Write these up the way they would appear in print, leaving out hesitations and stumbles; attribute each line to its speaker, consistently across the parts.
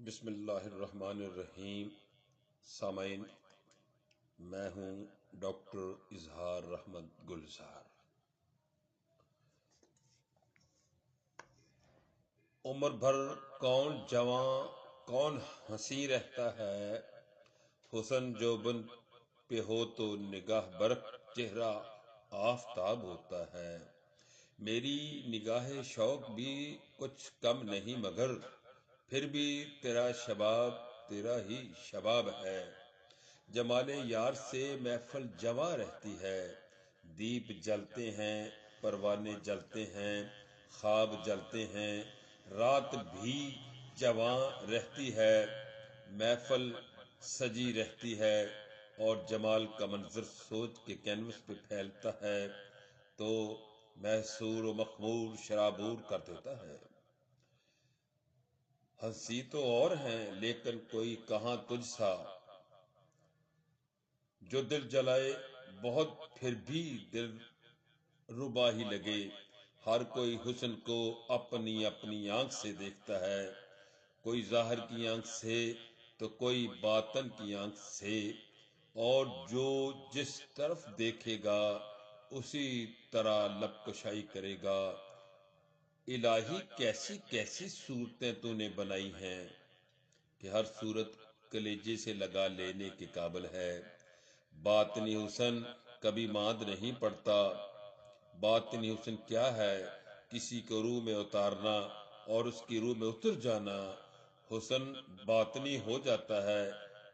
Speaker 1: بسم اللہ الرحمن الرحیم۔ سامعین، میں ہوں ڈاکٹر اظہار رحمت گلزار۔ عمر بھر کون جواں کون ہنسی رہتا ہے، حسن جوبن پہ ہو تو نگاہ برق چہرہ آفتاب ہوتا ہے۔ میری نگاہ شوق بھی کچھ کم نہیں، مگر پھر بھی تیرا شباب تیرا ہی شباب ہے۔ جمال یار سے محفل جواں رہتی ہے، دیپ جلتے ہیں، پروانے جلتے ہیں، خواب جلتے ہیں، رات بھی جواں رہتی ہے، محفل سجی رہتی ہے، اور جمال کا منظر سوچ کے کینوس پہ پھیلتا ہے تو محصور و مخمور شرابور کر دیتا ہے۔ ہنسی تو اور ہیں لیکن کوئی کہاں تجھ سا، جو دل جلائے بہت پھر بھی دل ربا ہی لگے۔ ہر کوئی حسن کو اپنی اپنی آنکھ سے دیکھتا ہے، کوئی ظاہر کی آنکھ سے تو کوئی باطن کی آنکھ سے، اور جو جس طرف دیکھے گا اسی طرح لب کشائی کرے گا۔ الہی کیسی کیسی صورتیں تو نے بنائی ہیں کہ ہر صورت کلیجے سے لگا لینے کے قابل ہے۔ باطنی حسن کبھی ماند نہیں پڑتا۔ باطنی حسن کیا ہے؟ کسی کو روح میں اتارنا اور اس کی روح میں اتر جانا، حسن باطنی ہو جاتا ہے۔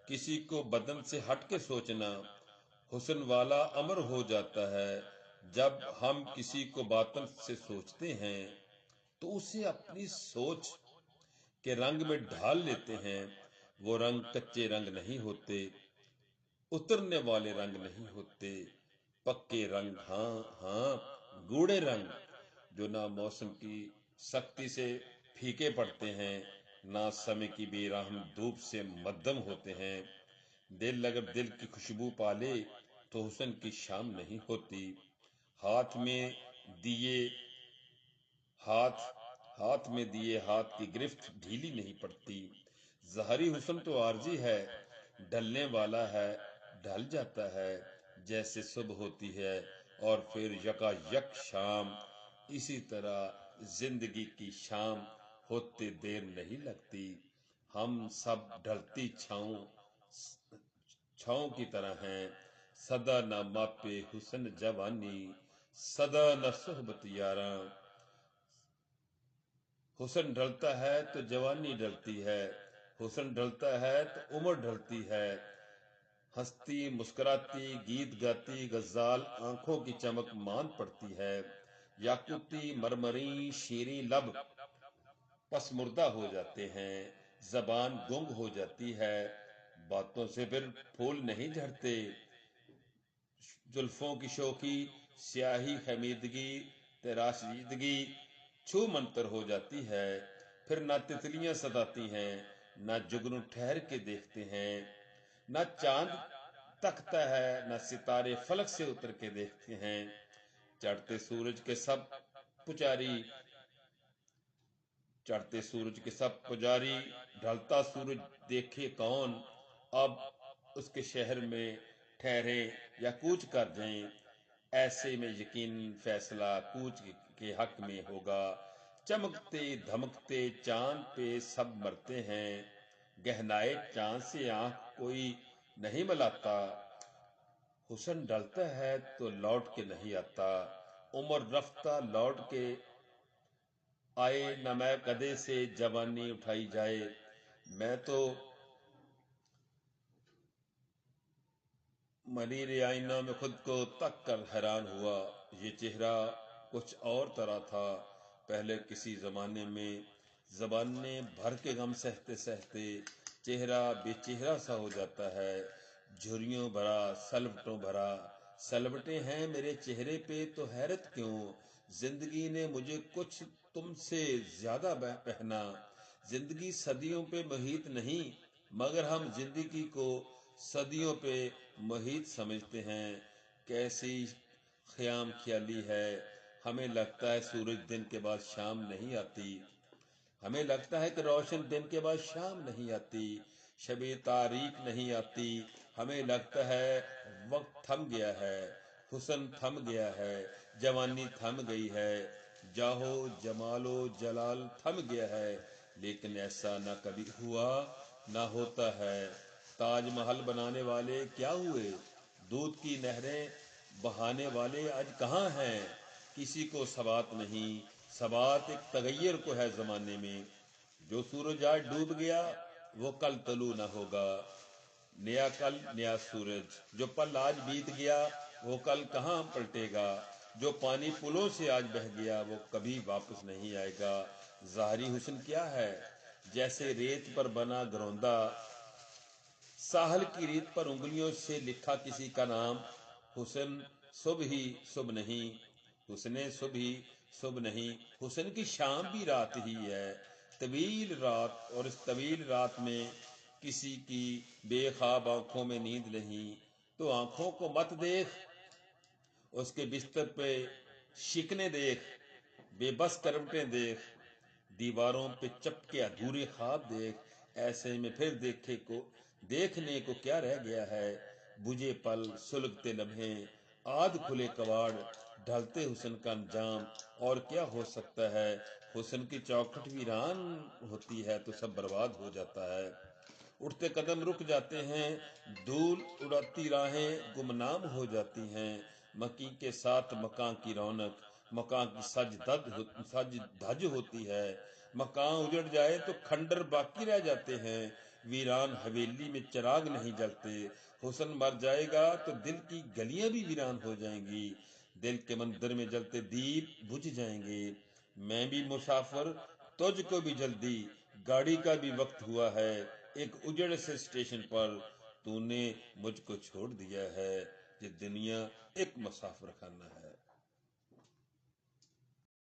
Speaker 1: کسی کو بدن سے ہٹ کے سوچنا، حسن والا امر ہو جاتا ہے۔ جب ہم کسی کو باطن سے سوچتے ہیں تو اسے اپنی سوچ کے رنگ میں ڈھال لیتے ہیں۔ وہ رنگ کچے رنگ نہیں ہوتے، اترنے والے رنگ نہیں ہوتے، پکے رنگ، ہاں ہاں گوڑے رنگ، جو نہ موسم کی سختی سے پھیکے پڑتے ہیں، نہ سمے کی بے رحم دھوپ سے مدھم ہوتے ہیں۔ دل اگر دل کی خوشبو پالے تو حسن کی شام نہیں ہوتی۔ ہاتھ میں دیے ہاتھ کی گرفت ڈھیلی نہیں پڑتی۔ ظاہری حسن تو عارضی ہے، ڈھلنے والا ہے، ڈھل جاتا ہے جیسے صبح ہوتی ہے اور پھر یکا یک شام۔ اسی طرح زندگی کی شام ہوتے دیر نہیں لگتی۔ ہم سب ڈھلتی چھاؤں کی طرح ہیں، صدا نہ ماپے حسن جوانی، صدا نہ صحبت یاراں۔ حسن ڈھلتا ہے تو جوانی ڈھلتی ہے، حسن ڈھلتا ہے تو عمر ڈھلتی ہے۔ ہنستی مسکراتی گیت گاتی غزال آنکھوں کی چمک مان پڑتی ہے۔ یاقوتی مرمریں شیریں لب پس مردہ ہو جاتے ہیں، زبان گنگ ہو جاتی ہے، باتوں سے پھر پھول نہیں جھڑتے۔ زلفوں کی شوخی سیاہی خمیدگی تراشیدگی چھو منتر ہو جاتی ہے۔ پھر نہ تتلیاں ستاتی ہیں، نہ جگنو ٹھہر کے دیکھتے ہیں، نہ چاند تکتا ہے، نہ ستارے فلک سے اتر کے دیکھتے ہیں۔ چڑھتے سورج کے سب پجاری، ڈھلتا سورج دیکھے کون، اب اس کے شہر میں ٹھہرے یا کوچ کر جائیں۔ ایسے میں یقین فیصلہ کوچ کے حق میں ہوگا۔ چمکتے دھمکتے چاند پہ سب مرتے ہیں، گہنائے چاند سے آنکھ کوئی نہیں ملاتا۔ حسن ڈلتا ہے تو لوٹ کے نہیں آتا، عمر رفتہ لوٹ کے آئے نہ میں گدے سے جوانی اٹھائی جائے۔ میں تو منیر آئینہ میں خود کو تک کر حیران ہوا، یہ چہرہ کچھ اور طرح تھا۔ پہلے کسی زمانے میں زبانیں بھر کے غم سہتے سہتے چہرہ بے چہرہ سا ہو جاتا ہے، جھریوں بھرا سلوٹوں بھرا۔ سلوٹیں ہیں میرے چہرے پہ تو حیرت کیوں، زندگی نے مجھے کچھ تم سے زیادہ پہنا۔ زندگی صدیوں پہ محیط نہیں، مگر ہم زندگی کو صدیوں پہ محیط سمجھتے ہیں۔ کیسی خیام خیالی ہے، ہمیں لگتا ہے سورج دن کے بعد شام نہیں آتی۔ ہمیں لگتا ہے کہ روشن دن کے بعد شام نہیں آتی، شب تاریک نہیں آتی، ہمیں لگتا ہے وقت تھم گیا ہے، حسن تھم گیا ہے، جوانی تھم گئی ہے، جاہو جمال و جلال تھم گیا ہے، لیکن ایسا نہ کبھی ہوا نہ ہوتا ہے۔ تاج محل بنانے والے کیا ہوئے؟ دودھ کی نہریں بہانے والے آج کہاں ہیں؟ کسی کو ثبات نہیں، ثبات ایک تغیر کو ہے زمانے میں۔ جو سورج آج ڈوب گیا وہ کل طلوع نہ ہوگا، نیا کل نیا سورج۔ جو پل آج بیت گیا وہ کل کہاں پلٹے گا، جو پانی پلوں سے آج بہہ گیا وہ کبھی واپس نہیں آئے گا۔ ظاہری حسن کیا ہے؟ جیسے ریت پر بنا گروندا، ساحل کی ریت پر انگلیوں سے لکھا کسی کا نام۔ حسن صبح ہی صبح نہیں، حسن صبح ہی صبح نہیں، حسن کی شام بھی رات ہی ہے، طویل رات، اور اس طویل رات میں کسی کی بے خواب آنکھوں میں نیند نہیں، تو آنکھوں کو مت دیکھ، اس کے بستر پہ شکنے دیکھ، بے بس کروٹیں دیکھ، دیواروں پہ چپکے ادھورے خواب دیکھ۔ ایسے میں پھر دیکھنے کو کیا رہ گیا ہے؟ بجھے پل، سلگتے لمحے، آدھ کھلے کواڑ، ڈھلتے حسن کا انجام، اور کیا ہو سکتا ہے؟ حسن کی چوکھٹ ویران ہوتی ہے تو سب برباد ہو جاتا ہے۔ اٹھتے قدم رک جاتے ہیں، دھول اڑاتی راہیں گمنام ہو جاتی ہیں، مکی کے ساتھ مکان کی رونق، مکان کی سج دھج ہوتی ہے۔ مکان اجڑ جائے تو کھنڈر باقی رہ جاتے ہیں، ویران حویلی میں چراغ نہیں جلتے۔ حسن مر جائے گا تو دل کی گلیاں بھی ویران ہو جائیں گی، دل کے مندر میں جلتے دیپ بجھ جائیں گے۔ میں بھی مسافر، تجھ کو بھی جلدی، گاڑی کا بھی وقت ہوا ہے، ایک اجڑ سے اسٹیشن پر تو نے مجھ کو چھوڑ دیا ہے، یہ دنیا ایک مسافر خانہ ہے۔